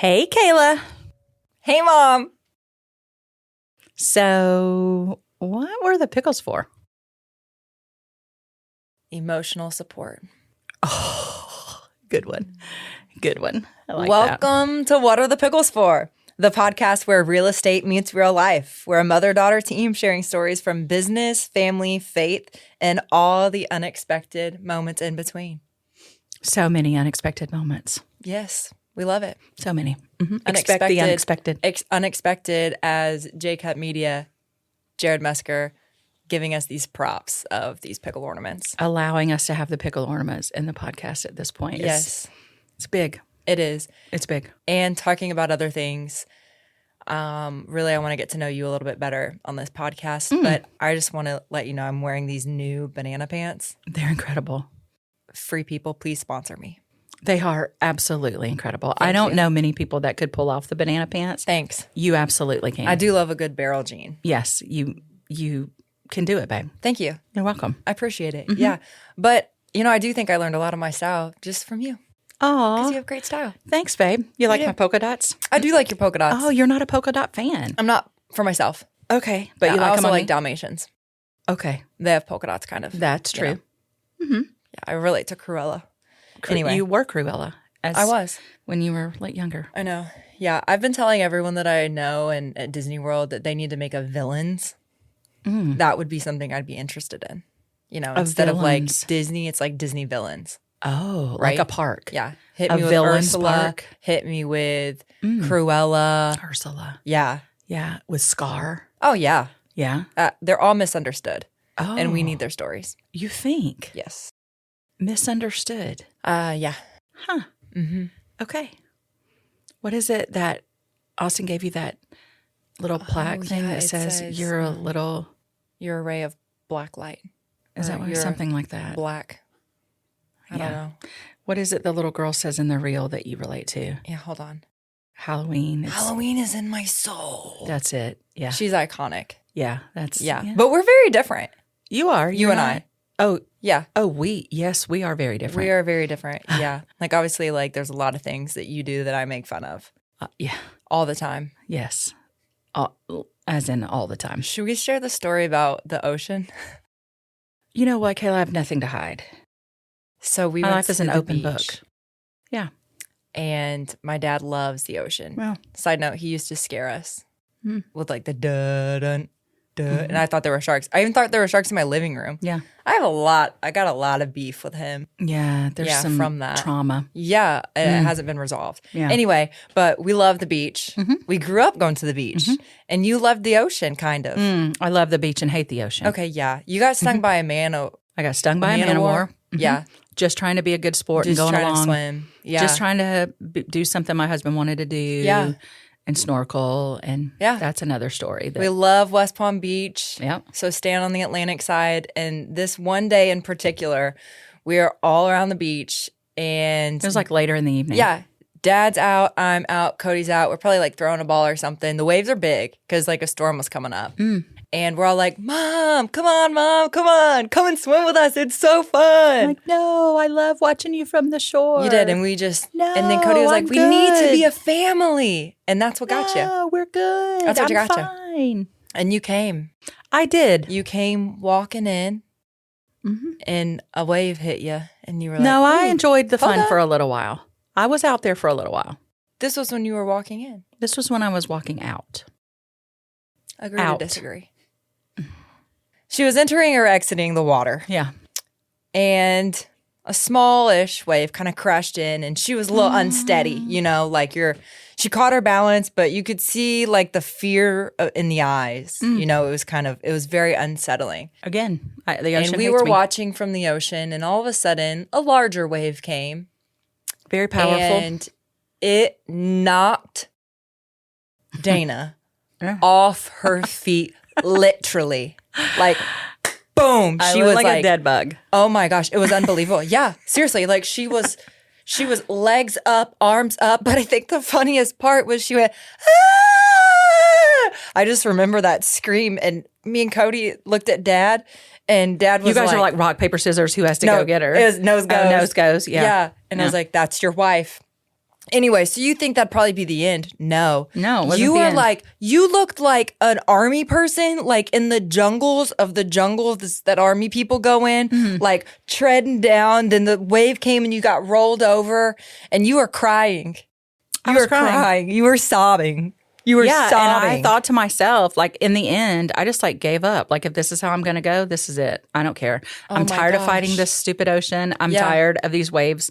Hey, Kayla. Hey, Mom. So, what were the pickles for? Emotional support. Oh, good one. Good one. I like Welcome to What Are the Pickles For? The podcast where real estate meets real life. We're a mother-daughter team sharing stories from business, family, faith, and all the unexpected moments in between. So many unexpected moments. Yes, we love it. So many. Mm-hmm. Unexpected, Expect the unexpected. Unexpected as J-Cut Media, Jared Mesker, giving us these props of these pickle ornaments. Allowing us to have the pickle ornaments in the podcast at this point. Yes. It's big. It is. It's big. And talking about other things. Really, I want to get to know you a little bit better on this podcast, but I just want to let you know I'm wearing these new banana pants. They're incredible. Free people, please sponsor me. They are absolutely incredible. I don't know many people that could pull off the banana pants. Thanks. You absolutely can. I do love a good barrel jean. Yes, you can do it, babe. Thank you. You're welcome. I appreciate it. Yeah. But, I do think I learned a lot of my style just from you. Oh, Because you have great style. thanks, babe. You like do. my polka dots? I do like your polka dots. Oh, you're not a polka dot fan. I'm not for myself. Okay, but you I like also them on like me? Dalmatians. Okay, They have polka dots kind of. that's true. Yeah, I relate to Cruella. Anyway. You were Cruella. I was. when you were like younger. I know. Yeah, I've been telling everyone that I know and at Disney World that they need to make a villains. That would be something I'd be interested in. Instead of like villains. Disney, it's like Disney villains. Oh, Right? like a park. Yeah. Hit A me with villains Ursula. park. Hit me with Cruella. Ursula. Yeah. Yeah, with Scar. Oh, yeah. Yeah. They're all misunderstood. Oh, And we need their stories. You think Yes. misunderstood? Yeah. Huh. Mm-hmm. Okay. What is it that Austin gave you that little plaque thing yeah, that it says says, you're a little? You're a ray of black light. Is that Or what, you're something like that? Black. I don't Yeah. know. What is it the little girl says in the reel that you relate to? Yeah, hold on. Halloween. Halloween is in my soul. That's it. Yeah. She's iconic. Yeah. That's Yeah. But we're very different. you are. You You're and not- I. Oh, Yeah. yes, we are very different. We are very different. Yeah. Like obviously there's a lot of things that you do that I make fun of Yeah. all the time. Yes. As in all the time. Should we share the story about the ocean? You know what, Kayla? I have nothing to hide. So we My went life is to an the open beach, book. Yeah. And my dad loves the ocean. Well. Side note, he used to scare us Hmm. with like the dun, dun. And I thought there were sharks. I even thought there were sharks in my living room. Yeah. I got a lot of beef with him. Yeah. There's Yeah, some from that. trauma. Yeah, it hasn't been resolved. Yeah. Anyway, but we love the beach. We grew up going to the beach. And you loved the ocean, kind of. I love the beach and hate the ocean. Okay, yeah. You got stung by a man o I got stung by a man o' man-o-war. war? Yeah. Just trying to be a good sport Just and going trying along. to swim. Yeah. Just trying to do something my husband wanted to do. Yeah. And snorkel. And Yeah. that's another story. We love West Palm Beach. Yeah. So stand on the Atlantic side. And this one day in particular, we are all around the beach. And It was like later in the evening. yeah, Dad's out, I'm out, Cody's out. We're probably like throwing a ball or something. The waves are big because like a storm was coming up. And we're all like, Mom, come on, come and swim with us. It's so fun. Like, no, I love watching you from the shore. You did. And we just, No, and then Cody was like, I'm we need to be good. a family. And that's what got you. No, we're good. That's what I'm got you. fine. And you came. I did. You came walking in and a wave hit you. And you were like, No, I "Ooh." enjoyed the Hold fun up. for a little while. I was out there for a little while. This was when you were walking in. This was when I was walking out. Agree Out. to disagree. She was entering or exiting the water. Yeah. And a smallish wave kind of crashed in and she was a little unsteady, like she caught her balance, but you could see like the fear in the eyes. It was very unsettling. Again, the ocean And we hates were me. watching from the ocean and all of a sudden a larger wave came Very powerful. and it knocked Dana Yeah. off her feet, literally. Like, boom. I She look was like like a dead bug. oh my gosh, it was unbelievable. Yeah, seriously. Like she was legs up, arms up. But I think the funniest part was she went, ah! I just remember that scream. And me and Cody looked at Dad and Dad was You guys are like rock, paper, scissors. Who has to go get her? It was nose goes. Oh, nose goes. Yeah. And I was like, that's your wife. Anyway, so you think that'd probably be the end? No. No, it wasn't You the were end. like, you looked like an army person, like in the jungles of the jungle that army people go in, Mm-hmm. like treading down. Then the wave came and you got rolled over and you were crying. You was were crying. crying. You were sobbing. You were Yeah, sobbing. and I thought to myself, like in the end, I just like gave up. Like if this is how I'm going to go, this is it. I don't care. I'm my tired of fighting gosh. this stupid ocean. I'm Yeah. tired of these waves.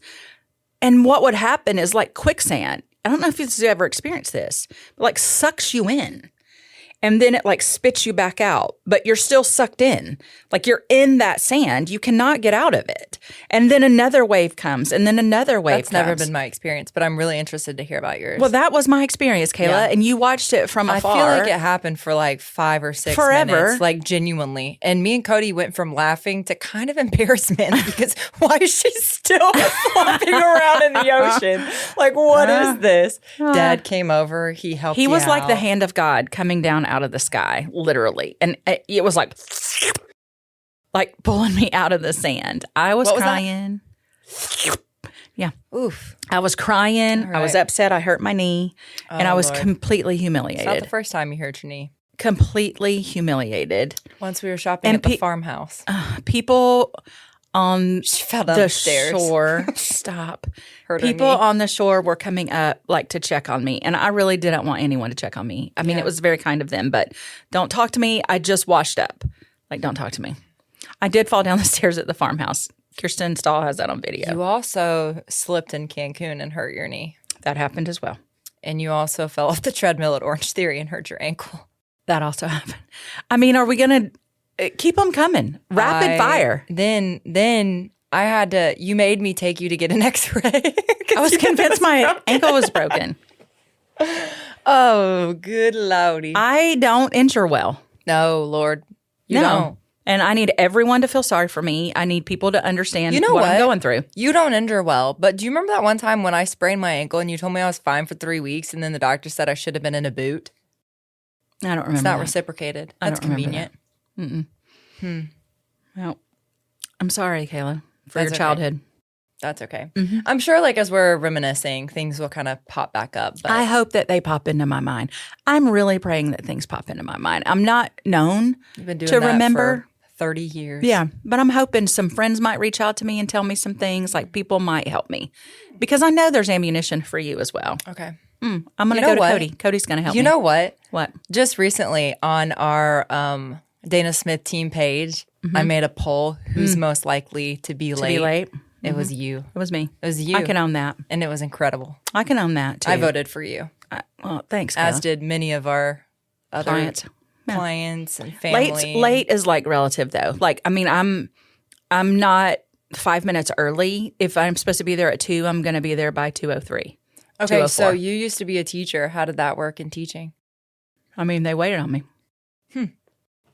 And what would happen is like quicksand. I don't know if you've ever experienced this, but like sucks you in. And then it like spits you back out, but you're still sucked in. Like you're in that sand. You cannot get out of it. And then another wave comes, and then another wave That's never comes. been my experience, but I'm really interested to hear about yours. Well, that was my experience, Kayla. Yeah. And you watched it from I afar. feel like it happened for like 5 or 6 Forever. minutes, like genuinely. And me and Cody went from laughing to kind of embarrassment because why is she still flopping around in the ocean? Like, what is this? Dad came over. He helped. He you was like the out. hand of God coming down out of the sky, literally. And it was like pulling me out of the sand. I was What was that? crying. Yeah. Oof. I was crying. I was right. upset. I hurt my knee. And I was Lord. completely It's not humiliated. the first time you hurt your knee. Completely humiliated. Once we were shopping And at the farmhouse. People on She fell down the the stairs. shore. Stop. Hurt her People knee. on the shore were coming up like to check on me. And I really didn't want anyone to check on me. I mean, it was very kind of them, but don't talk to me. I just washed up. Like, don't talk to me. I did fall down the stairs at the farmhouse. Kirsten Stahl has that on video. You also slipped in Cancun and hurt your knee. That happened as well. And you also fell off the treadmill at Orange Theory and hurt your ankle. That also happened. I mean, are we going to keep them coming? Rapid fire. Then I had to, you made me take you to get an x-ray. I was convinced my ankle was broken. Oh, good lordy. I don't injure well. No, Lord. You No. don't. And I need everyone to feel sorry for me. I need people to understand You know what I'm what? going through. You don't injure well. But do you remember that one time when I sprained my ankle and you told me I was fine for 3 weeks and then the doctor said I should have been in a boot? I don't remember It's not that. reciprocated. I That's don't remember convenient. Well, I'm sorry, Kayla, for That's your okay. childhood. That's okay. Mm-hmm. I'm sure like as we're reminiscing, things will kind of pop back up. But I hope that they pop into my mind. I'm really praying that things pop into my mind. I'm not known you've been doing to that remember. for 30 years. Yeah, but I'm hoping some friends might reach out to me and tell me some things. Like people might help me because I know there's ammunition for you as well. Okay. I'm going to You know go to what? Cody. Cody's going to help me. You know what? What? Just recently on our Dana Smith team page, I made a poll who's most likely to be To late. be late? It was you. It was me. It was you. I can own that. And it was incredible. I can own that too. I voted for you, Well, thanks, as Kayla. did many of our other Clients. Yeah. clients and family. Late is like relative though. Like I mean, I'm not 5 minutes early. If I'm supposed to be there at 2, I'm going to be there by 2:03. Okay, so 2:04. you used to be a teacher. How did that work in teaching? I mean, they waited on me.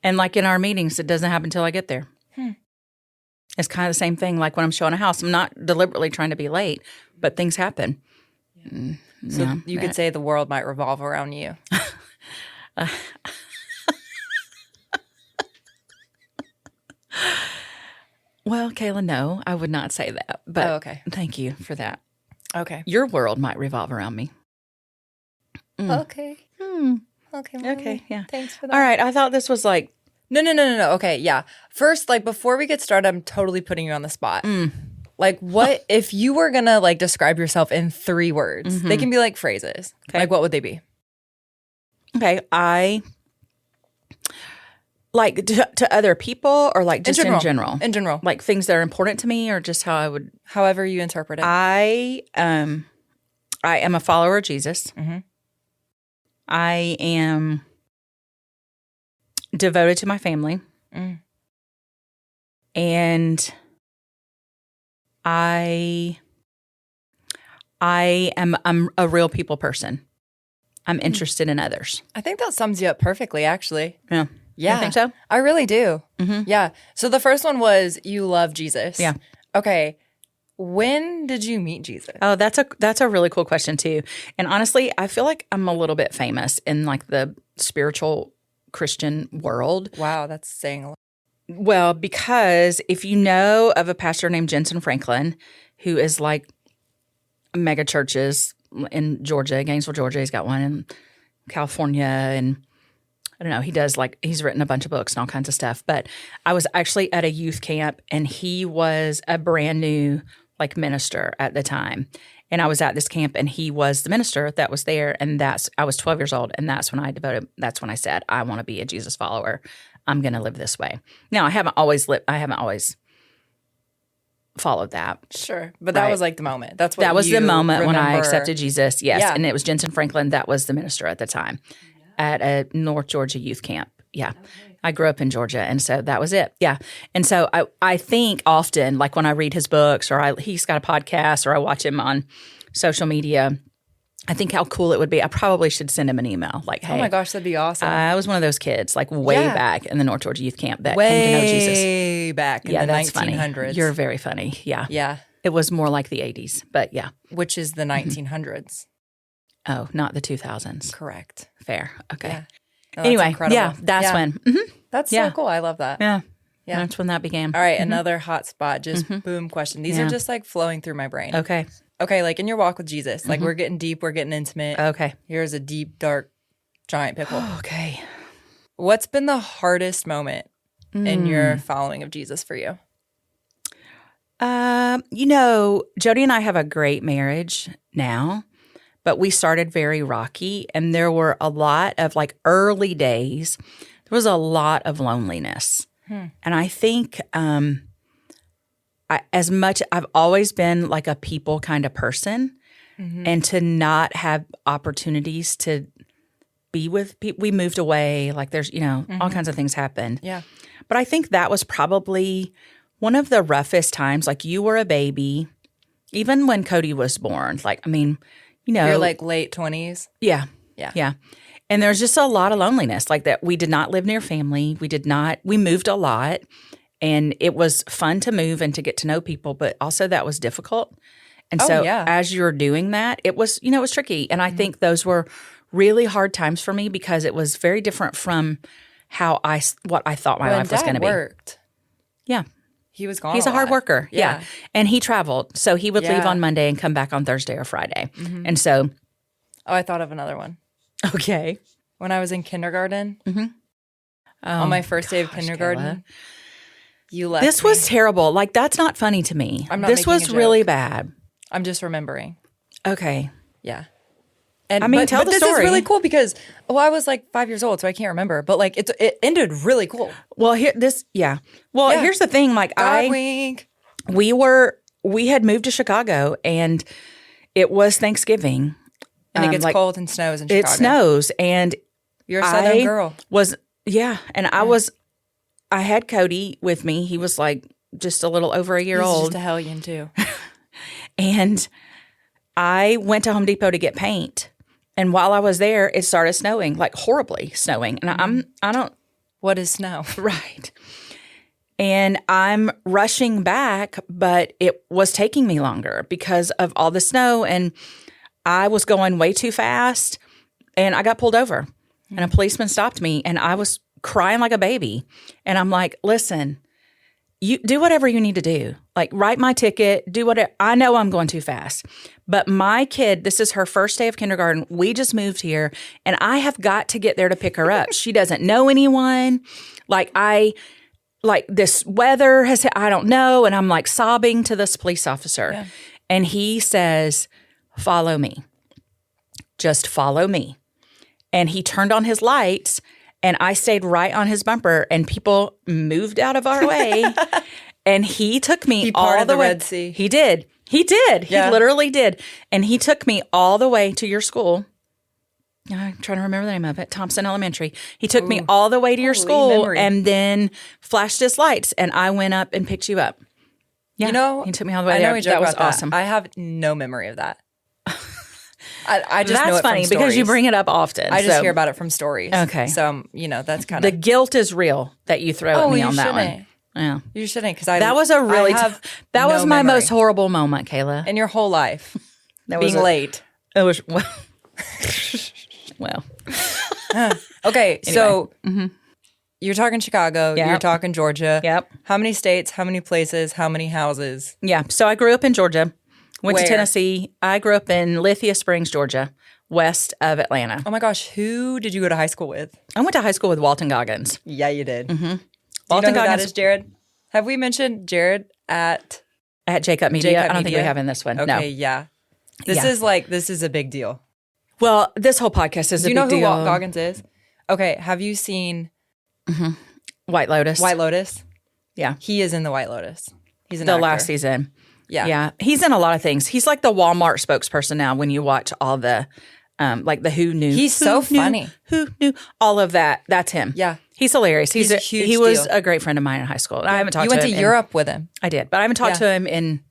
And like in our meetings, it doesn't happen until I get there. It's kind of the same thing like when I'm showing a house. I'm not deliberately trying to be late, but things happen. So Yeah. you could say the world might revolve around you. Well, Kayla, no, I would not say that. But Oh, okay. thank you for that. Okay. Your world might revolve around me. Okay. Hmm. Okay. Okay, yeah. Thanks for that. All right. I thought this was like, No. Okay, yeah. First, like before we get started, I'm totally putting you on the spot. Like, what if you were gonna like describe yourself in 3 words? They can be like phrases. Okay. Like, what would they be? okay, I like to other people or like just in general? In general, Like things that are important to me or just how I would. however you interpret it. I am a follower of Jesus. I am devoted to my family. And I'm a real people person. I'm interested in others. I think that sums you up perfectly, actually. Yeah. Yeah. You think so? I really do. Mhm. Yeah. So the first one was you love Jesus. Yeah. Okay. When did you meet Jesus? Oh, that's a really cool question too. And honestly, I feel like I'm a little bit famous in like the spiritual Christian world. Wow, that's saying a lot. Well, because if you know of a pastor named Jensen Franklin, who is like mega churches, in Georgia, Gainesville, Georgia. He's got one in California, and I don't know. He does he's written a bunch of books and all kinds of stuff. But I was actually at a youth camp, and he was a brand new minister at the time. And I was at this camp, and he was the minister that was there. And I was 12 years old, and that's when I said, I want to be a Jesus follower. I'm going to live this way. Now, I haven't always followed that. Sure. But that was the moment. That was the moment when I remember. accepted Jesus. Yes. Yeah. And it was Jensen Franklin that was the minister at the time at a North Georgia youth camp. Yeah. Okay. I grew up in Georgia, and so that was it. Yeah. And so I think often, when I read his books or he's got a podcast or I watch him on social media, I think how cool it would be. I probably should send him an email hey. Oh my gosh, that'd be awesome. I was one of those kids way back in the North Georgia youth camp that came to know Jesus. Way back in the 1900s. Funny. You're very funny. Yeah. Yeah. It was more like the 80s, but yeah. Which is the 1900s. Oh, not the 2000s. Correct. Fair. Okay. Yeah. No, anyway, incredible. yeah, that's when. Mm-hmm. That's so cool. I love that. Yeah. Yeah. That's when that began. All right, another hot spot, just boom question. These are just flowing through my brain. Okay. Okay, in your walk with Jesus, we're getting deep, we're getting intimate. Okay. Here's a deep, dark, giant pickle. Okay. What's been the hardest moment in your following of Jesus for you? Jody and I have a great marriage now, but we started very rocky, and there were a lot of early days. There was a lot of loneliness, and I think as much I've always been a people kind of person, and to not have opportunities to be with people. We moved away. There's all kinds of things happened. Yeah, but I think that was probably one of the roughest times. You were a baby, even when Cody was born. You're late 20s. Yeah. Yeah. Yeah. And there's just a lot of loneliness that. We did not live near family. We moved a lot, and it was fun to move and to get to know people, but also that was difficult. And so as you're doing that, it was tricky. And I think those were really hard times for me because it was very different from what I thought my life was going to be. Worked. Yeah. He was gone. He's a hard worker. Yeah. And he traveled. So he would leave on Monday and come back on Thursday or Friday. And so. Oh, I thought of another one. Okay. When I was in kindergarten, on my first day of kindergarten, Kayla. You left This me. was terrible. That's not funny to me. I'm not This making was a joke. really bad. I'm just remembering. Okay. Yeah. And tell the this story. is really cool because I was 5 years old, so I can't remember. But it ended really cool. Well, here's the thing. God wink. We had moved to Chicago, and it was Thanksgiving. And it gets cold and snows in Chicago. It snows, and you're a Southern girl. I had Cody with me. He was just a little over a year He's old. Just a hellion too. And I went to Home Depot to get paint. And while I was there, it started snowing, horribly snowing. And I don't. What is snow? Right. And I'm rushing back, but it was taking me longer because of all the snow. And I was going way too fast, and I got pulled over. And a policeman stopped me, and I was crying like a baby. And I'm like, listen, you do whatever you need to do. Write my ticket, do whatever. I know I'm going too fast. But my kid, this is her first day of kindergarten. We just moved here, and I have got to get there to pick her up. She doesn't know anyone. This weather I don't know. And I'm sobbing to this police officer. Yeah. And he says, follow me. Just follow me. And he turned on his lights, and I stayed right on his bumper, and people moved out of our way. And he took me all the way. Red Sea. He did. He did. Yeah. He literally did. And he took me all the way to your school. I'm trying to remember the name of it. Thompson Elementary. He took me all the way to your school memory. and then flashed his lights, and I went up and picked you up. Yeah. He took me all the way there. That was awesome. I have no memory of that. I just know That's it funny from because you stories. bring it up often. I just hear about it from stories. Okay. So, that's kind the of. guilt is real that you throw at me on that shouldn't. one. Yeah. You shouldn't because That was a really that was my memory. most horrible moment, Kayla. In your whole life. That being was late. It was well. Okay, so you're talking Chicago, Yep. you're talking Georgia. Yep. How many states, how many places, how many houses? Yeah. So I grew up in Georgia. Went Where? to Tennessee. I grew up in Lithia Springs, Georgia, west of Atlanta. Oh my gosh, who did you go to high school with? I went to high school with Walton Goggins. Yeah, you did. Mm-hmm. Do you know Walton who that Goggins is, Jared? Have we mentioned Jared at Jacob Media. Jacob I don't think Media? we have in this one. Okay, No. yeah. Yeah. This is a big deal. Well, this whole podcast is Do a you big know who deal. Walt Goggins is? Okay, have you seen White Lotus. White Lotus? Yeah. He is in the White Lotus. He's an The actor. last season. Yeah. Yeah. He's in a lot of things. He's like the Walmart spokesperson now when you watch all the, like the Who Knew. He's so funny. Who Knew. All of that. That's him. Yeah. He's hilarious. He's a huge He was deal. a great friend of mine in high school. And I haven't talked You to went him. to in- Europe with him. I did. But I haven't talked Yeah. to him in,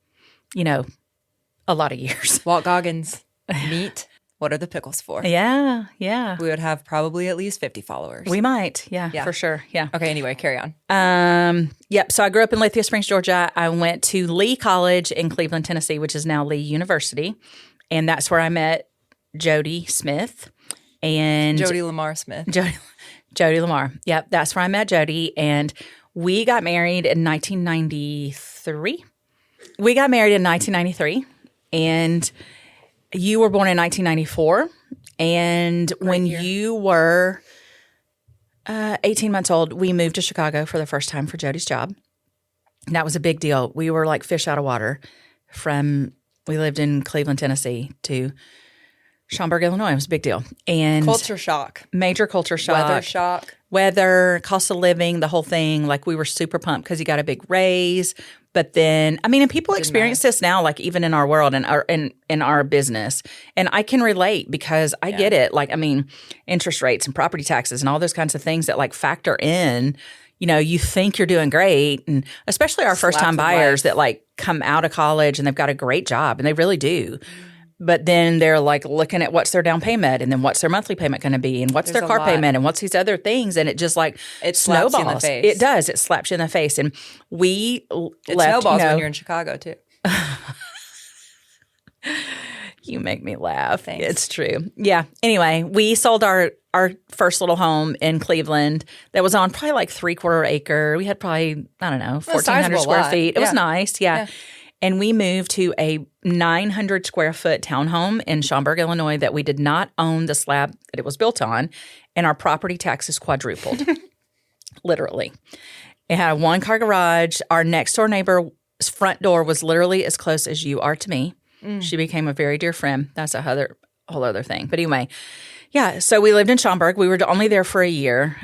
a lot of years. Walt Goggins, meet. What are the pickles for? Yeah. Yeah. We would have probably at least 50 followers. We might. Yeah, Yeah. for sure. Yeah. Okay, anyway, carry on. Yep. So I grew up in Lithia Springs, Georgia. I went to Lee College in Cleveland, Tennessee, which is now Lee University. And that's where I met Jody Smith and Jody Lamar Smith. Jody Lamar. Yep. That's where I met Jody. And we got married in 1993. And you were born in 1994. And when you were 18 months old, we moved to Chicago for the first time for Jody's job. And that was a big deal. We were like fish out of water we lived in Cleveland, Tennessee to Schaumburg, Illinois. It was a big deal. And Culture shock. major culture shock. Weather shock. Weather, cost of living, the whole thing. Like we were super pumped because he got a big raise. But then, and people experience this now, like even in our world and in our business. And I can relate because I get it. Like, interest rates and property taxes and all those kinds of things that like factor in. You think you're doing great. And especially our first time buyers that like come out of college and they've got a great job and they really do. But then they're like looking at what's their down payment and then what's their monthly payment going to be and what's There's their a car lot. payment and what's these other things. And it just like It slaps snowballs. you in the face. It does. It slaps you in the face. And we It left, snowballs when you're in Chicago, too. You make me laugh. Thanks. It's true. Yeah. Anyway, we sold our first little home in Cleveland that was on probably like 3/4 acre. We had probably, I don't know, 1,400 sizable square lot. feet. It was Yeah. nice. Yeah. And we moved to a 900 square foot townhome in Schaumburg, Illinois that we did not own the slab that it was built on. And our property taxes quadrupled. Literally. It had a 1-car garage. Our next door neighbor's front door was literally as close as you are to me. She became a very dear friend. That's a whole other thing. But anyway, yeah. So we lived in Schaumburg. We were only there for a year.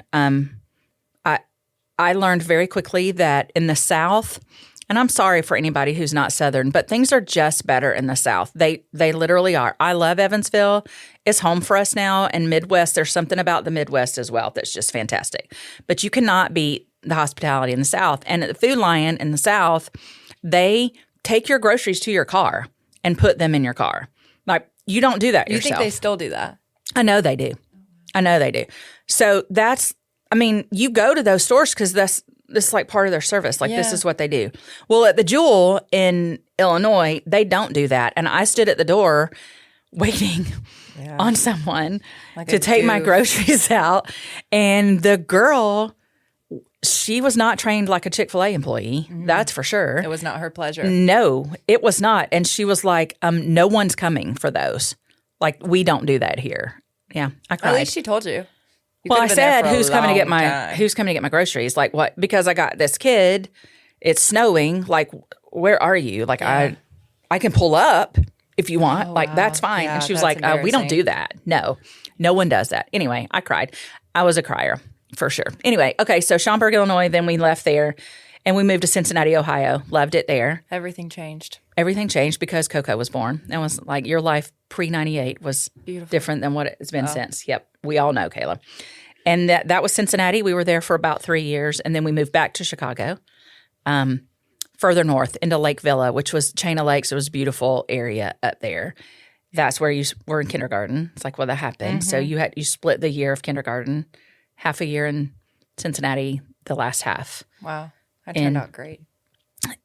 I learned very quickly that in the South, and I'm sorry for anybody who's not Southern, but things are just better in the South. They literally are. I love Evansville. It's home for us now. And Midwest, there's something about the Midwest as well that's just fantastic. But you cannot beat the hospitality in the South. And at the Food Lion in the South, they take your groceries to your car and put them in your car. Like, you don't do that You yourself. think they still do that? I know they do. So that's, you go to those stores because this is like part of their service. Like this Yeah. is what they do. Well, at the Jewel in Illinois, they don't do that. And I stood at the door waiting on someone Like to a take my goof. groceries out. And the girl, she was not trained like a Chick-fil-A employee. That's for sure. It was not her pleasure. No, it was not. And she was like, no one's coming for those. Like, we don't do that here. Yeah, I cried. At least she told you. You Well, I could've been there said, for a who's coming to get long my time. who's coming to get my groceries? Like what? Because I got this kid. It's snowing. Like, where are you? Like I can pull up if you want. Like wow. that's fine. Yeah, and she was that's like, we don't embarrassing. do that. No one does that. Anyway, I cried. I was a crier for sure. Anyway, okay. So Schaumburg, Illinois. Then we left there, and we moved to Cincinnati, Ohio. Loved it there. Everything changed. Everything changed because Coco was born. It was like your life pre-98 was different than what it's been since. Yep. We all know, Kayla. And that was Cincinnati. We were there for about 3 years. And then we moved back to Chicago, further north into Lake Villa, which was chain of lakes. It was a beautiful area up there. That's where you were in kindergarten. It's like, well, that happened. So you split the year of kindergarten, half a year in Cincinnati, the last half Wow. That turned out great.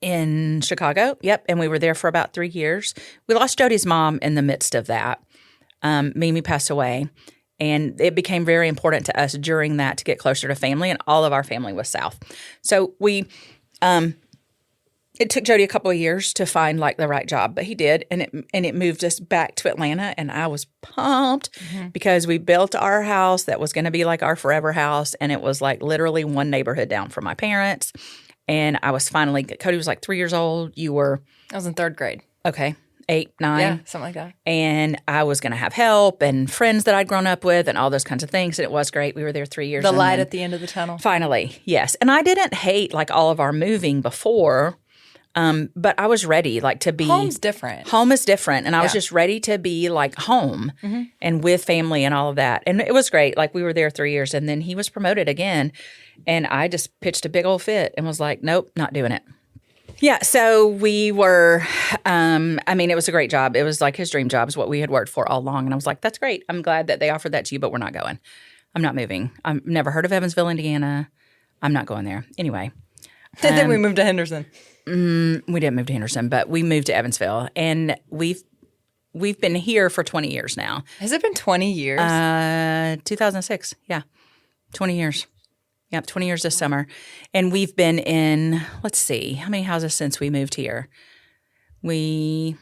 in Chicago. Yep. And we were there for about 3 years. We lost Jody's mom in the midst of that. Mimi passed away. And it became very important to us during that to get closer to family. And all of our family was south. So we it took Jody a couple of years to find like the right job, but he did, and it moved us back to Atlanta, and I was pumped because we built our house that was going to be like our forever house, and it was like literally one neighborhood down from my parents, and I was finally Cody was like 3 years old. You were I was in 3rd grade. okay, 8, 9, Yeah, something like that. and I was going to have help and friends that I'd grown up with and all those kinds of things, and it was great. We were there 3 years. The and light then at the end of the tunnel. finally, yes, and I didn't hate like all of our moving before. But I was ready, like to be. Home's different. Home is different, and I was Yeah. just ready to be like home and with family and all of that. And it was great. Like we were there 3 years, and then he was promoted again, and I just pitched a big old fit and was like, nope, not doing it. Yeah, so we were. I mean, it was a great job. It was like his dream job is what we had worked for all along, and I was like, that's great. I'm glad that they offered that to you, but we're not going. I'm not moving. I've never heard of Evansville, Indiana. I'm not going there anyway. Then we moved to Henderson. We didn't move to Henderson, but we moved to Evansville, and we've been here for 20 years now. Has it been 20 years? 2006, yeah, 20 years. Yep, 20 years this summer, and we've been in. Let's see, how many houses since we moved here? We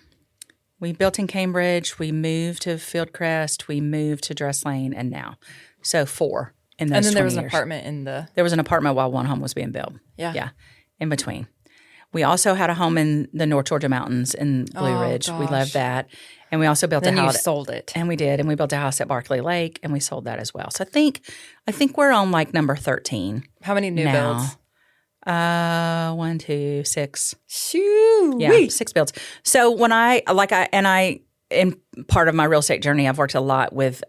built in Cambridge. We moved to Fieldcrest. We moved to Dress Lane, and now, so 4 in those. And then there 20 was an years. apartment in the. There was an apartment while one home was being built. Yeah. In between. We also had a home in the North Georgia Mountains in Blue Oh, Ridge. We gosh. loved that. And we also built Then a you house. sold it. And we did. And we built a house at Barkley Lake, and we sold that as well. So I think we're on like number 13 How many new now. builds? 1, 2, 6. Shoo. Yeah, 6 builds. So when in part of my real estate journey, I've worked a lot with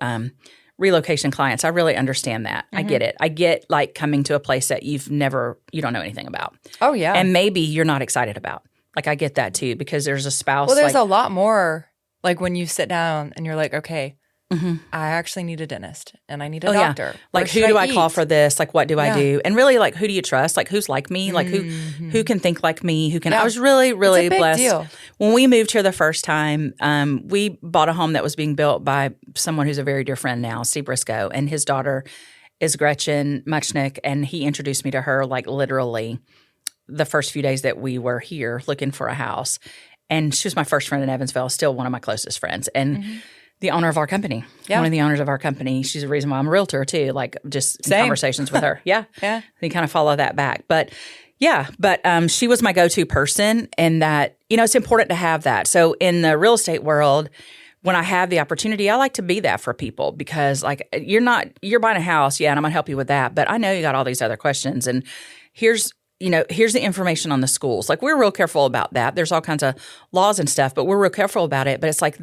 relocation clients. I really understand that. I get it. I get like coming to a place that you don't know anything about. Oh, yeah. And maybe you're not excited about. Like I get that too, because there's a spouse. Well, there's like, a lot more. Like when you sit down and you're like, okay, I actually need a dentist and I need a doctor. Like, Where who should do I eat? call for this? Like, what do I do? And really, like, who do you trust? Like, who's like me? Like, who can think like me? Who can? I was really, really It's a big blessed. deal. When we moved here the first time, we bought a home that was being built by someone who's a very dear friend now, Steve Briscoe, and his daughter is Gretchen Muchnick, and he introduced me to her like literally the first few days that we were here looking for a house. And she was my first friend in Evansville, still one of my closest friends. And the owner of our company, one of the owners of our company. She's the reason why I'm a realtor too, like just in conversations with her. Yeah. Yeah. We kind of follow that back. But she was my go-to person, and that, it's important to have that. So in the real estate world, when I have the opportunity, I like to be that for people, because like you're buying a house. Yeah. And I'm going to help you with that. But I know you got all these other questions, and here's the information on the schools. Like we're real careful about that. There's all kinds of laws and stuff, but we're real careful about it. But it's like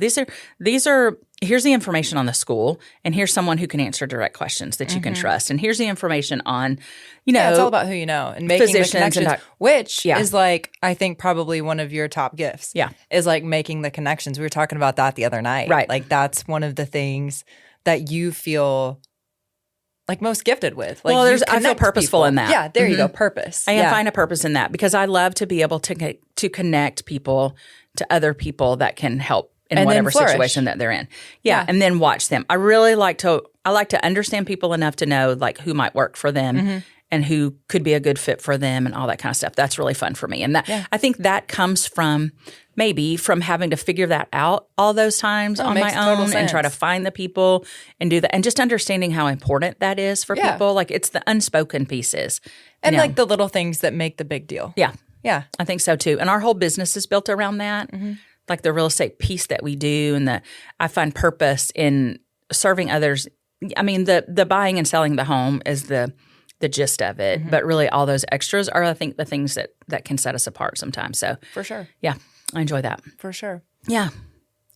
here's the information on the school, and here's someone who can answer direct questions that you can trust. And here's the information on, it's all about who you know and making the physicians and connections, which is like, I think probably one of your top gifts. Yeah. Is like making the connections. We were talking about that the other night. Right. Like that's one of the things that you feel like most gifted with. Like, Well, you I feel connect purposeful people. in that. Yeah, there you go, purpose. I find a purpose in that, because I love to be able to connect people to other people that can help in And then whatever flourish. situation that they're in. Yeah, and then watch them. I really like to understand people enough to know like who might work for them and who could be a good fit for them and all that kind of stuff. That's really fun for me. And that I think that comes from having to figure that out all those times on makes my total own and try to sense. find the people and do that, and just understanding how important that is for people. Like it's the unspoken pieces. And like the little things that make the big deal. Yeah. Yeah. I think so too. And our whole business is built around that. Like the real estate piece that we do, and I find purpose in serving others. I mean, the buying and selling the home is the gist of it, but really all those extras are, I think, the things that can set us apart sometimes. So For sure. yeah, I enjoy that. For sure. Yeah.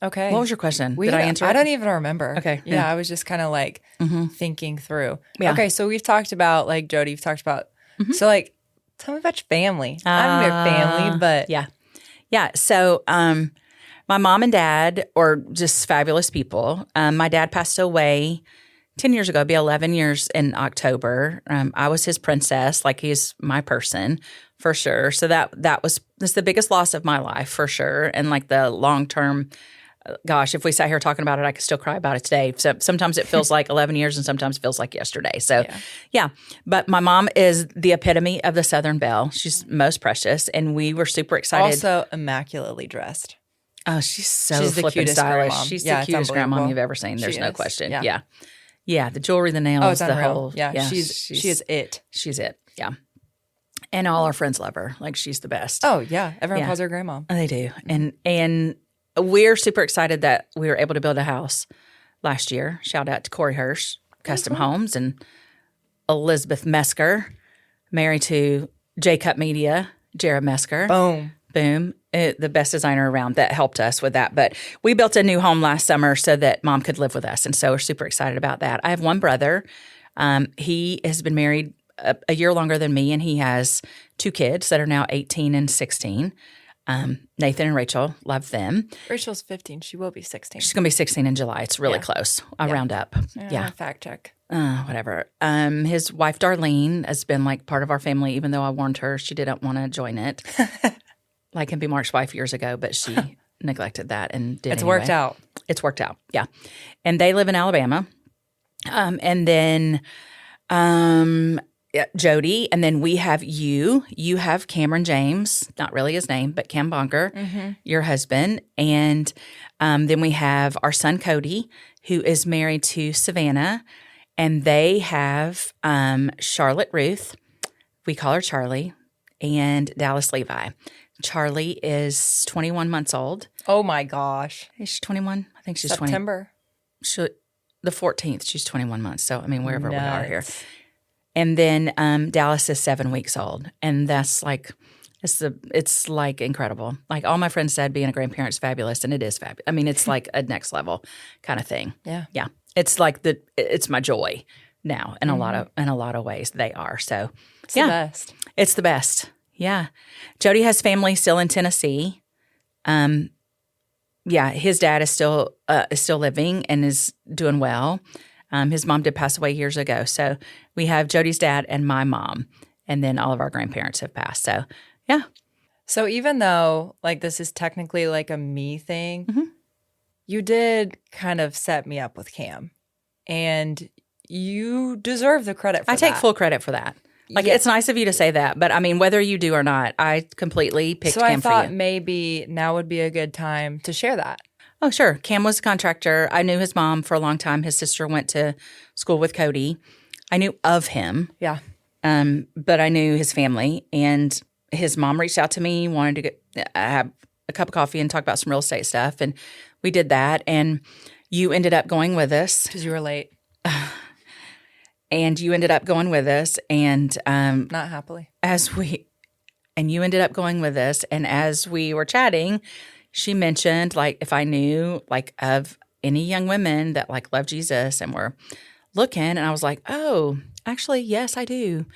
Okay. What was your question? Did I answer it? I don't even remember. Okay, Yeah, yeah. I was just kind of like thinking through. Yeah. Okay, so we've talked about like Jody, you've talked about so like tell me about your family. I'm your family, but Yeah. Yeah. So my mom and dad are just fabulous people. My dad passed away 10 years ago. It'll be 11 years in October. I was his princess. Like he's my person for sure. So that's the biggest loss of my life for sure. And like the long-term gosh, if we sat here talking about it, I could still cry about it today. So sometimes it feels like 11 years and sometimes it feels like yesterday. So yeah. But my mom is the epitome of the Southern belle. She's most precious. And we were super excited. Also immaculately dressed. Oh, she's the flippin' cutest stylish. grandmom. She's Yeah, the it's cutest grandmom unbelievable. you've ever seen. There's She no is. question. Yeah. Yeah. Yeah. The jewelry, the nails, Oh, it's the unreal. whole. Yeah, she is it. She's it. Yeah. And all our friends love her. Like she's the best. Oh yeah, everyone Yeah. calls her grandma. They do. And we're super excited that we were able to build a house last year. Shout out to Corey Hirsch, Custom Homes, and Elizabeth Mesker, married to J Cup Media, Jared Mesker. Boom. The best designer around that helped us with that. But we built a new home last summer so that Mom could live with us. And so we're super excited about that. I have one brother. He has been married a year longer than me, and he has 2 kids that are now 18 and 16. Nathan and Rachel, love them. Rachel's 15. She will be 16. She's going to be 16 in July. It's really close. I round up. Yeah. Fact check. Whatever. His wife, Darlene, has been like part of our family, even though I warned her she didn't want to join it. Like can be Mark's wife years ago, but she neglected that and did It's anyway. worked out. It's worked out. Yeah. And they live in Alabama. And then Jody. And then we have you. You have Cameron James, not really his name, but Cam Bonker, your husband. And then we have our son, Cody, who is married to Savannah. And they have Charlotte Ruth. We call her Charlie. And Dallas Levi. Charlie is 21 months old. Oh my gosh. Is she 21? I think she's 20. September. The 14th, she's 21 months. So, I mean, wherever we are here. Nuts. And then Dallas is 7 weeks old. And that's like, it's like incredible. Like all my friends said, being a grandparent is fabulous. And it is fabulous. I mean, it's like a next level kind of thing. Yeah. Yeah. It's like it's my joy now in a lot of ways they are. So It's the best. It's the best. Yeah. Jody has family still in Tennessee. Yeah, his dad is still living and is doing well. His mom did pass away years ago. So we have Jody's dad and my mom, and then all of our grandparents have passed. So, yeah. So even though like this is technically like a me thing, you did kind of set me up with Cam. And you deserve the credit for I that. take full credit for that. Like, it's nice of you to say that. But, I mean, whether you do or not, I completely picked Cam for you. So I thought maybe now would be a good time to share that. Oh, sure. Cam was a contractor. I knew his mom for a long time. His sister went to school with Cody. I knew of him. Yeah. But I knew his family. And his mom reached out to me, wanted to have a cup of coffee and talk about some real estate stuff. And we did that. And you ended up going with us. Because you were late. And you ended up going with us. And Not happily. you ended up going with us. And as we were chatting, she mentioned, like, if I knew, like, of any young women that, like, love Jesus and were looking. And I was like, oh, actually, yes, I do.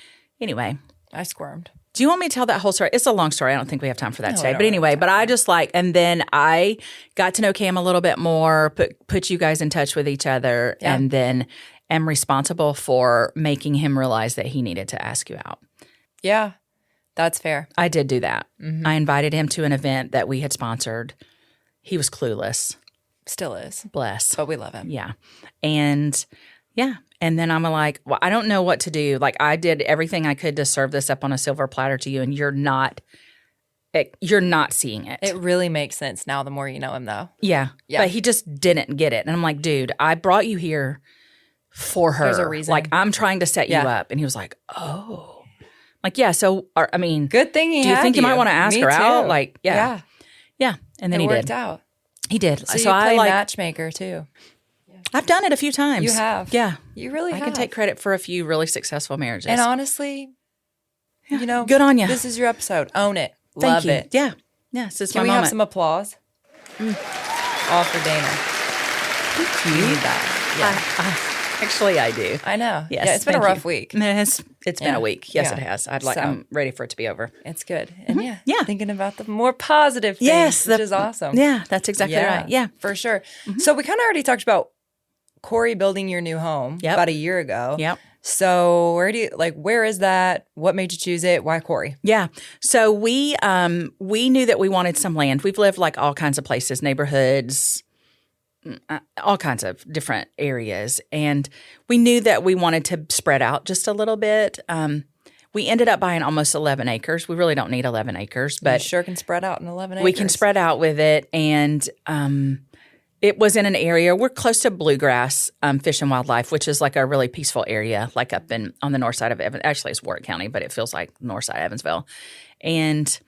Anyway. I squirmed. Do you want me to tell that whole story? It's a long story. I don't think we have time for that No, today. we But don't anyway, have but I just like, and then I got to know Cam a little bit more, put you guys in touch with each other, and then am responsible for making him realize that he needed to ask you out. Yeah, that's fair. I did do that. Mm-hmm. I invited him to an event that we had sponsored. He was clueless. Still is. Bless. But we love him. Yeah. And yeah. And then I'm like, well, I don't know what to do. Like, I did everything I could to serve this up on a silver platter to you, and you're not seeing it. It really makes sense now the more you know him, though. Yeah. But he just didn't get it. And I'm like, dude, I brought you here for her. There's a reason. Like, I'm trying to set you up. And he was like, oh. Like, yeah. So, I mean. Good thing he do you had think you might want to ask Me her too. out? Like, yeah. Yeah. Yeah. And then It he worked did. out. He did. So you play matchmaker, too. I've done it a few times. You have. Yeah. You really I have. can take credit for a few really successful marriages. And honestly, you know. Good on you. This is your episode. Own it. Thank Love you. it. Yeah. Yeah. This is Can my we moment. have some applause? All for Dana. Thank You need that. Actually, I do. I know. Yes. Yeah, it's been a thank rough you. week. It's been a week. Yes, Yeah. it has. So- I'm ready for it to be over. It's good. And Yeah. thinking about the more positive things, Yes, which is awesome. Yeah, that's exactly right. Yeah. For sure. So we kind of already talked about Corey building your new home about a year ago. Yep. So where is that? What made you choose it? Why Corey? Yeah. So we knew that we wanted some land. We've lived like all kinds of places, neighborhoods, all kinds of different areas. And we knew that we wanted to spread out just a little bit. We ended up buying almost 11 acres. We really don't need 11 acres, But but you sure can spread out in 11 acres. we can spread out with it. And it was in an area, we're close to Bluegrass Fish and Wildlife, which is like a really peaceful area, like up on the north side of Evansville. Actually, it's Warwick County, but it feels like north side of Evansville. And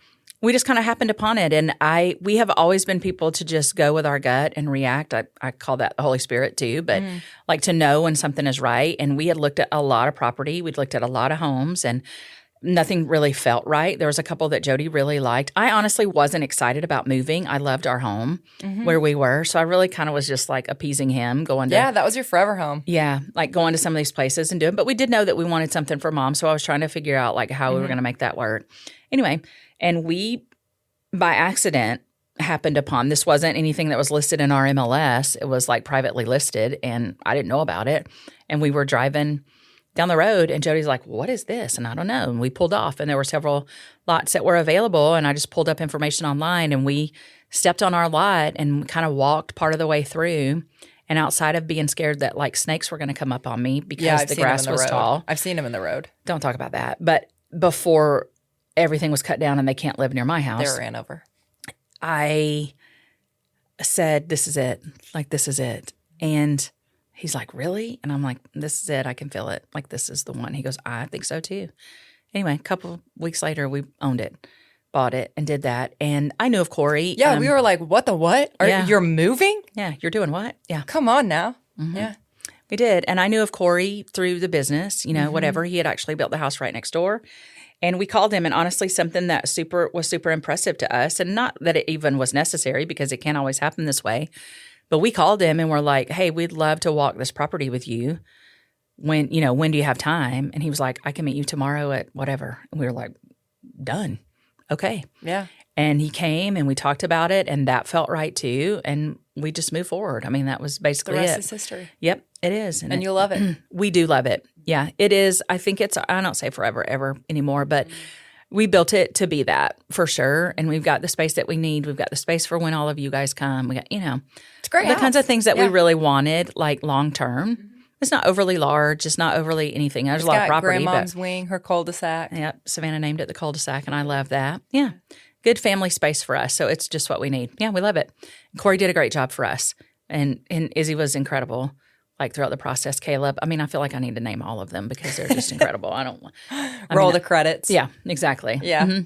we just kind of happened upon it. And we have always been people to just go with our gut and react. I call that the Holy Spirit too, but like to know when something is right. And we had looked at a lot of property. We'd looked at a lot of homes and nothing really felt right. There was a couple that Jody really liked. I honestly wasn't excited about moving. I loved our home where we were. So I really kind of was just like appeasing him going to. Yeah, that was your forever home. Yeah, like going to some of these places and doing. But we did know that we wanted something for Mom. So I was trying to figure out like how we were going to make that work. Anyway, and we, by accident, happened upon, this wasn't anything that was listed in our MLS. It was like privately listed and I didn't know about it. And we were driving down the road and Jody's like, what is this? And I don't know. And we pulled off and there were several lots that were available and I just pulled up information online and we stepped on our lot and kind of walked part of the way through. And outside of being scared that like snakes were going to come up on me because the grass was tall. I've seen them in the road. Don't talk about that. But before everything was cut down and they can't live near my house. They ran over. I said, this is it. Like, this is it. And he's like, really? And I'm like, this is it. I can feel it. Like, this is the one. He goes, I think so too. Anyway, a couple weeks later, we owned it, bought it, and did that. And I knew of Corey. Yeah, we were like, what the what? You're moving? Yeah, you're doing what? Yeah. Come on now. Yeah. We did. And I knew of Corey through the business, whatever. He had actually built the house right next door. And we called him, and honestly, something that was super impressive to us, and not that it even was necessary because it can't always happen this way, but we called him and we're like, hey, we'd love to walk this property with you. When do you have time? And he was like, I can meet you tomorrow at whatever. And we were like, done. Okay. Yeah. And he came and we talked about it, and that felt right too. And we just moved forward. I mean, that was basically the rest it. is history. Yep, it is. And you love it. We do love it. Yeah, it is. I think I don't say forever, ever anymore, but we built it to be that for sure. And we've got the space that we need. We've got the space for when all of you guys come. We got, it's great. The kinds of things that we really wanted, like long term. It's not overly large. It's not overly anything. There's a lot of property. Grandmom's wing, her cul-de-sac. Yep, Savannah named it the cul-de-sac, and I love that. Yeah, good family space for us. So it's just what we need. Yeah, we love it. And Corey did a great job for us, and Izzy was incredible. Like throughout the process, Caleb. I mean, I feel like I need to name all of them because they're just incredible. Roll the credits. Yeah, exactly. Yeah. It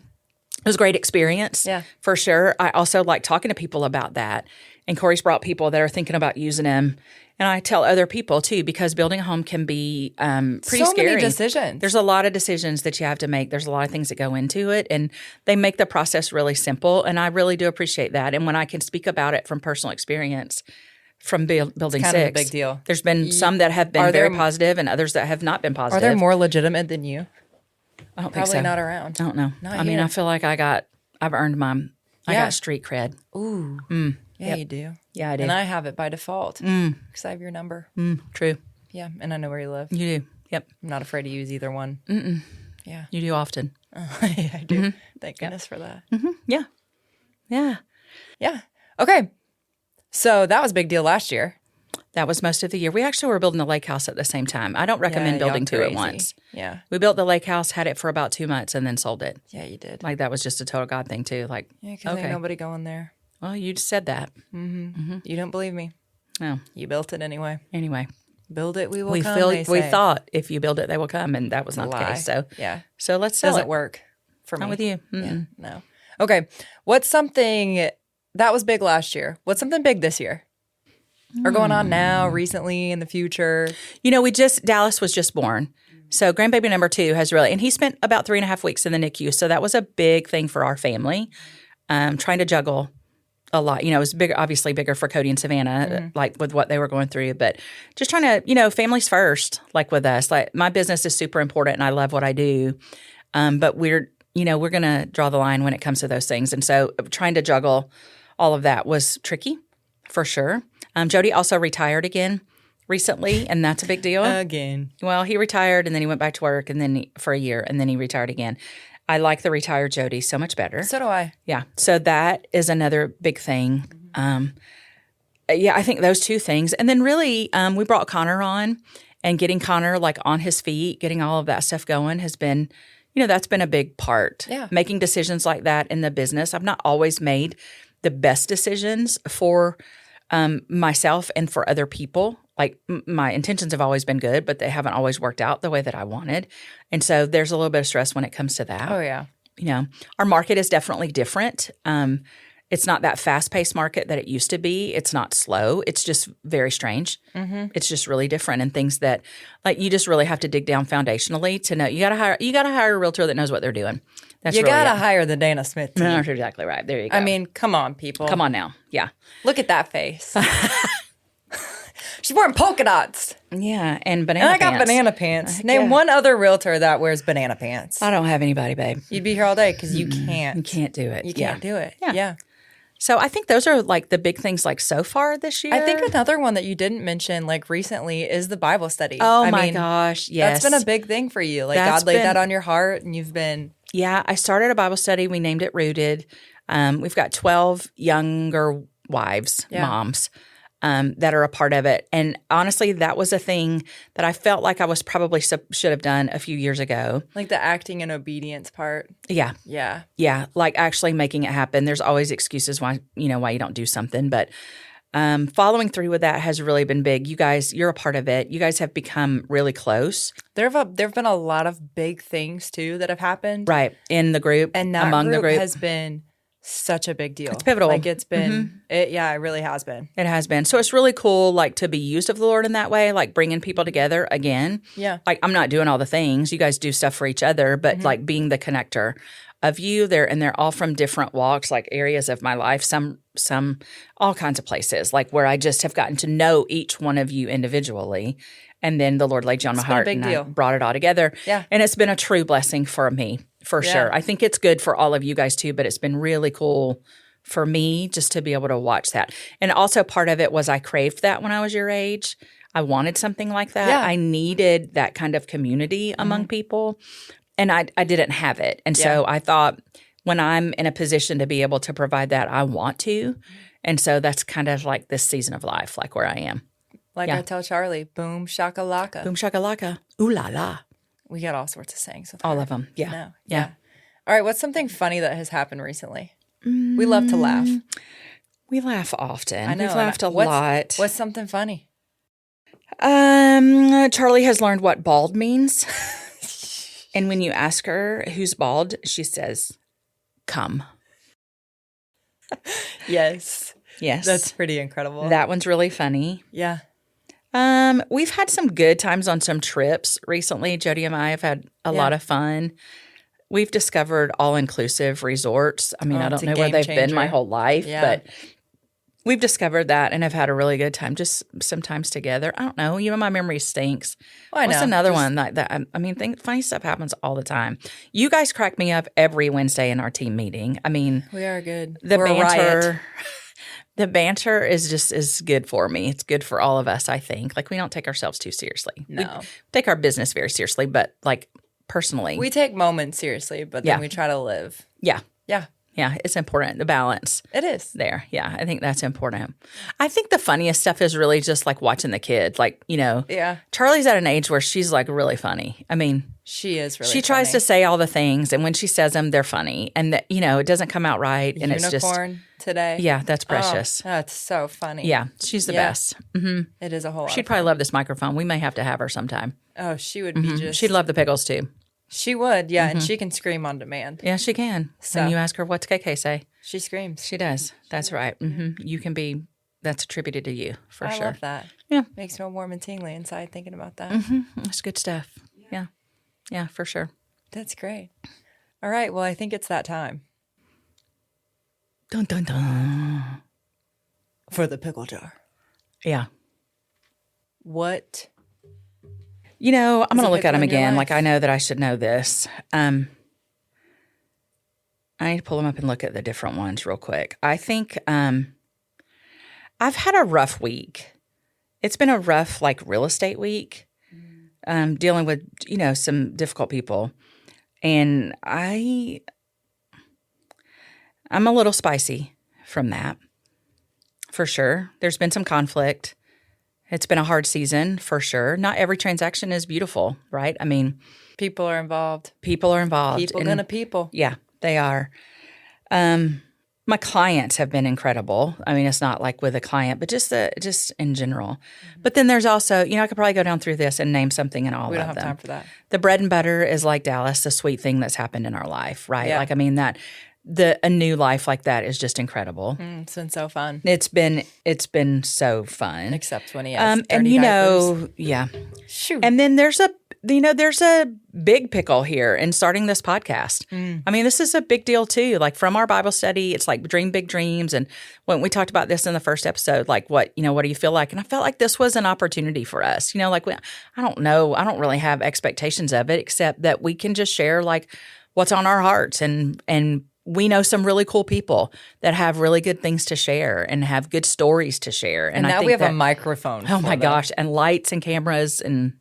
was a great experience. Yeah. For sure. I also like talking to people about that. And Corey's brought people that are thinking about using them. And I tell other people too, because building a home can be pretty so scary. Many decisions. There's a lot of decisions that you have to make. There's a lot of things that go into it. And they make the process really simple. And I really do appreciate that. And when I can speak about it from personal experience, from building it's kind 6. of a big deal. There's been some that have been very positive and others that have not been positive. Are they more legitimate than you? I don't Probably think so. not around. I don't know. Not I mean, here. I feel like I've earned I got street cred. Ooh. Yeah, Yep. you do. Yeah, I do. And I have it by default because I have your number. True. Yeah, and I know where you live. You do. Yep. I'm not afraid to use either one. Yeah. You do often. Yeah, I do. Thank goodness for that. Yeah. Yeah. Yeah. Okay. So that was a big deal last year. That was most of the year. We actually were building the lake house at the same time. I don't recommend Yeah, building y'all two at crazy. once. Yeah. We built the lake house, had it for about 2 months, and then sold it. Yeah, you did. Like that was just a total God thing too. Like, Yeah, because ain't nobody going there. Well, you just said that. You don't believe me. No. You built it anyway. Anyway, Build it, we will come, they we say. thought if you build it, they will come, and that was not the Lie. case. So Yeah. so let's sell Doesn't it. work for me. Not with you. Yeah, no. Okay. What's something that was big last year? What's something big this year? Or going on now, recently, in the future? Dallas was just born. So grandbaby number 2 has really, and he spent about 3.5 weeks in the NICU. So that was a big thing for our family, trying to juggle a lot. It was bigger, obviously bigger for Cody and Savannah, like with what they were going through, but just trying to, families first, like with us. Like my business is super important and I love what I do. But we're going to draw the line when it comes to those things. And so trying to juggle all of that was tricky for sure. Jody also retired again recently, and that's a big deal. Again. Well, he retired and then he went back to work and then for a year and then he retired again. I like the retired Jody so much better. So do I. Yeah. So that is another big thing. yeah, I think those two things. And then really, we brought Connor on, and getting Connor like on his feet, getting all of that stuff going has been, that's been a big part. Yeah. Making decisions like that in the business. I've not always made the best decisions for myself and for other people. Like my intentions have always been good, but they haven't always worked out the way that I wanted. And so there's a little bit of stress when it comes to that. Oh, yeah. Our market is definitely different. It's not that fast-paced market that it used to be. It's not slow. It's just very strange. Mm-hmm. It's just really different, and things that like you just really have to dig down foundationally to know. You got to hire a realtor that knows what they're doing. That's You really got to it. hire the Dana Smith team. No, that's exactly right. There you go. I mean, come on, people. come on now. Yeah. Look at that face. She's wearing polka dots. Yeah, and banana And I pants. got banana pants. Heck Name yeah. one other realtor that wears banana pants. I don't have anybody, babe. You'd be here all day because you can't. You can't do it. You can't do it. Yeah. Yeah. So I think those are like the big things like so far this year. I think another one that you didn't mention like recently is the Bible study. Oh I my mean, gosh, yes. That's been a big thing for you. Like That's God laid been- that on your heart and you've been. Yeah, I started a Bible study. We named it Rooted. We've got 12 younger wives, Yeah. moms, that are a part of it. And honestly, that was a thing that I felt like I was probably should have done a few years ago. Like the acting and obedience part. Yeah. Yeah. Yeah, like actually making it happen. There's always excuses why you don't do something, but following through with that has really been big. You guys, you're a part of it. You guys have become really close, There've been a lot of big things too that have happened. right? In the group, And that among group, the group, has been such a big deal. It's pivotal. Like it's been, it really has been. it has been. So it's really cool, like to be used of the Lord in that way, like bringing people together again. Yeah. Like I'm not doing all the things. You guys do stuff for each other, but like being the connector of you there, and they're all from different walks, like areas of my life. Some all kinds of places, like where I just have gotten to know each one of you individually. And then the Lord laid you on my been a heart big and deal. I brought it all together. Yeah. And it's been a true blessing for me, for Yeah. sure. I think it's good for all of you guys too, but it's been really cool for me just to be able to watch that. And also part of it was I craved that when I was your age. I wanted something like that. Yeah. I needed that kind of community among people, and I didn't have it. And so I thought when I'm in a position to be able to provide that, I want to. And so that's kind of like this season of life, like where I am. Like Yeah. I tell Charlie, boom shakalaka. Boom shakalaka. Ooh la la. We got all sorts of sayings with All her. of them. Yeah. No. Yeah. All right. What's something funny that has happened recently? We love to laugh. We laugh often. I know. We've and laughed a what's- lot. What's something funny? Charlie has learned what bald means. And when you ask her who's bald, she says, come. Yes. Yes. That's pretty incredible. That one's really funny. Yeah. We've had some good times on some trips recently. Jody and I have had a lot of fun. We've discovered all-inclusive resorts. I mean, Oh, I it's don't a know where game they've been my changer. whole life, Yeah. but we've discovered that and have had a really good time just sometimes together. I don't know. My memory stinks. Well, I What's know. another Just- one like that? I mean, funny stuff happens all the time. You guys crack me up every Wednesday in our team meeting. I mean, We are good. the We're a riot. banter. The banter is good for me. It's good for all of us, I think. Like we don't take ourselves too seriously. No. We take our business very seriously, but like personally, We take moments seriously, but then Yeah. we try to live. yeah, Yeah. yeah, it's important, the balance It is. there. Yeah, I think that's important. I think the funniest stuff is really just like watching the kid. Like, Yeah. Charlie's at an age where she's like really funny. I mean, She is really she tries funny. to say all the things, and when she says them, they're funny. And that, it doesn't come out right, and it's just Unicorn today. yeah, that's Oh, precious. that's so funny. Yeah, she's the Yeah. best. It is a whole lot. She'd of probably love this microphone. We may have to have her sometime. Oh, she would be just. She'd love the pickles too. She would, yeah, and she can scream on demand. Yeah, she can. So- And you ask her, what's KK say? She screams. She does. That's right. You can be, that's attributed to you for I sure. love that. Yeah. Makes me all warm and tingly inside thinking about that. That's good stuff. Yeah. Yeah, for sure. That's great. All right. Well, I think it's that time Dun, dun, dun. for the pickle jar. Yeah. What? I'm going to a look at pickle them in your again. life? Like I know that I should know this. I need to pull them up and look at the different ones real quick. I think I've had a rough week. It's been a rough like real estate week, dealing with some difficult people, and I'm a little spicy from that. For sure. There's been some conflict. It's been a hard season, for sure. Not every transaction is beautiful, right? I mean, People are involved. people are involved. People and- gonna people. Yeah, they are. My clients have been incredible. I mean, it's not like with a client, but just in general. But then there's also, I could probably go down through this and name something in all We of don't have them. time for that. The bread and butter is like Dallas, the sweet thing that's happened in our life, right? Yeah. Like, I mean, a new life like that is just incredible. It's been so fun. It's been so fun. Except when he has And dirty diapers. yeah. Shoot. And then there's a big pickle here in starting this podcast. I mean, this is a big deal too. Like from our Bible study, it's like dream big dreams. And when we talked about this in the first episode, like what do you feel like? And I felt like this was an opportunity for us. Like I don't know, I don't really have expectations of it except that we can just share like what's on our hearts and we know some really cool people that have really good things to share and have good stories to share. And I now think we have that, a microphone. oh for my them. gosh, and lights and cameras and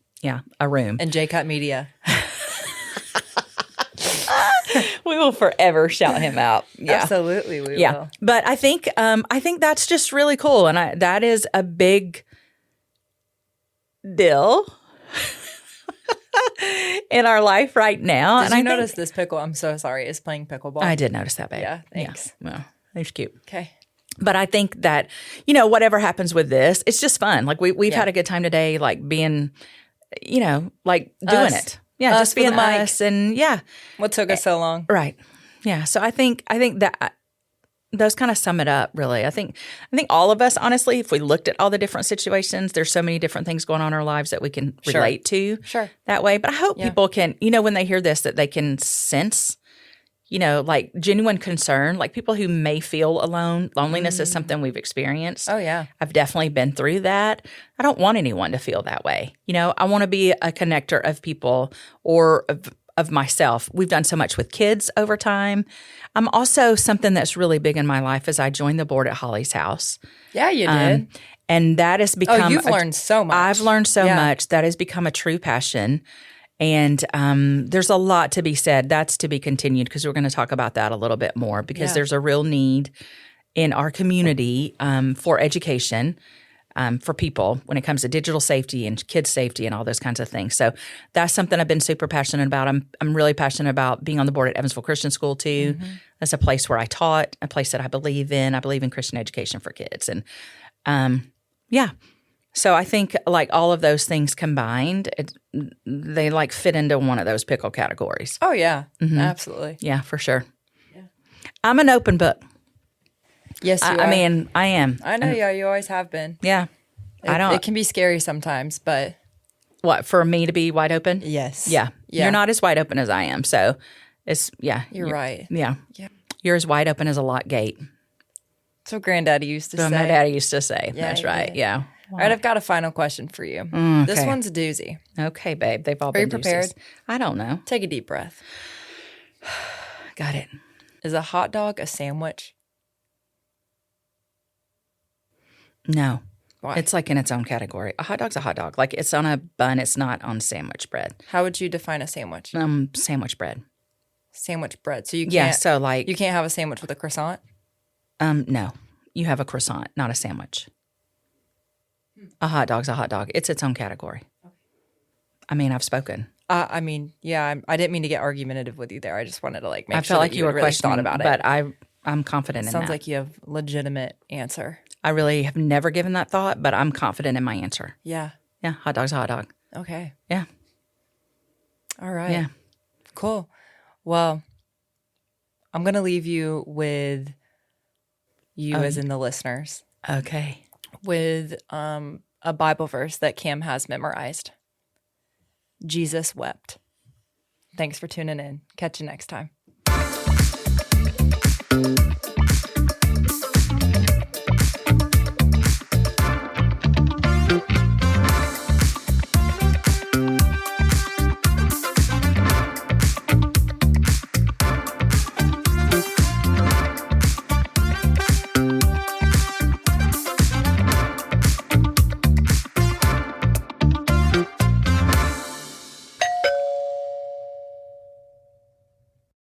a room. And J-Cut Media. We will forever shout him out. Yeah. Absolutely, we Yeah. will. But I think that's just really cool. And that is a big deal in our life right now. Did and you I notice this pickle? I'm so sorry. Is playing pickleball. I did notice that, babe. Yeah, thanks. Yeah. Well, he's cute. Okay. But I think that, whatever happens with this, it's just fun. Like we've Yeah. had a good time today, like being, like doing Us. it. Yeah, Us just with being a mic. us and What took us so long? right. Yeah. So I think that those kind of sum it up, really. I think all of us, honestly, if we looked at all the different situations, there's so many different things going on in our lives that we can Sure. relate to Sure. that way. But I hope Yeah. people can, when they hear this, that they can sense, like genuine concern, like people who may feel alone. Loneliness is something we've experienced. Oh, yeah. I've definitely been through that. I don't want anyone to feel that way. I want to be a connector of people or of myself. We've done so much with kids over time. I'm also something that's really big in my life is I joined the board at Holly's house. Yeah, you did. And that has become You've learned so much. I've learned so Yeah. much. That has become a true passion. And there's a lot to be said. That's to be continued because we're going to talk about that a little bit more because Yeah. there's a real need in our community for education for people when it comes to digital safety and kids safety and all those kinds of things. So that's something I've been super passionate about. I'm really passionate about being on the board at Evansville Christian School too. Mm-hmm. That's a place where I taught, a place that I believe in. I believe in Christian education for kids. And yeah. So I think like all of those things combined, they like fit into one of those pickle categories. Oh, yeah. Mm-hmm. Absolutely. Yeah, for sure. I'm an open book. Yes, you are. I mean, I am. I know you always have been. Yeah. I don't. It can be scary sometimes, but What, for me to be wide open? yes. Yeah. Yeah. You're not as wide open as I am. So it's, You're right. Yeah. Yeah. You're as wide open as a lock gate. So Granddaddy used to So say. my daddy used to say. Yeah, That's he right. did. Yeah. All right, I've got a final question for you. This okay. one's a doozy. Okay, babe. They've all Are you been prepared? deuces. I don't know. Take a deep breath. Got it. Is a hot dog a sandwich? No. Why? It's like in its own category. A hot dog's a hot dog. Like it's on a bun. It's not on sandwich bread. How would you define a sandwich? Sandwich bread. Sandwich bread. So you can't. Yeah. So like, You can't have a sandwich with a croissant. no, you have a croissant, not a sandwich. A hot dog's a hot dog. It's its own category. I mean, I've spoken. I mean, yeah. I didn't mean to get argumentative with you there. I just wanted to like make I sure felt that like you had were really questioning thought about it. but I'm confident in Sounds that. like you have legitimate answer. I really have never given that thought, but I'm confident in my answer. Yeah. Yeah, hot dog's a hot dog. Okay. Yeah, All right. yeah. Cool. Well, I'm gonna leave you with you as in the listeners Okay. with a Bible verse that Cam has memorized. Jesus wept. Thanks for tuning in. Catch you next time.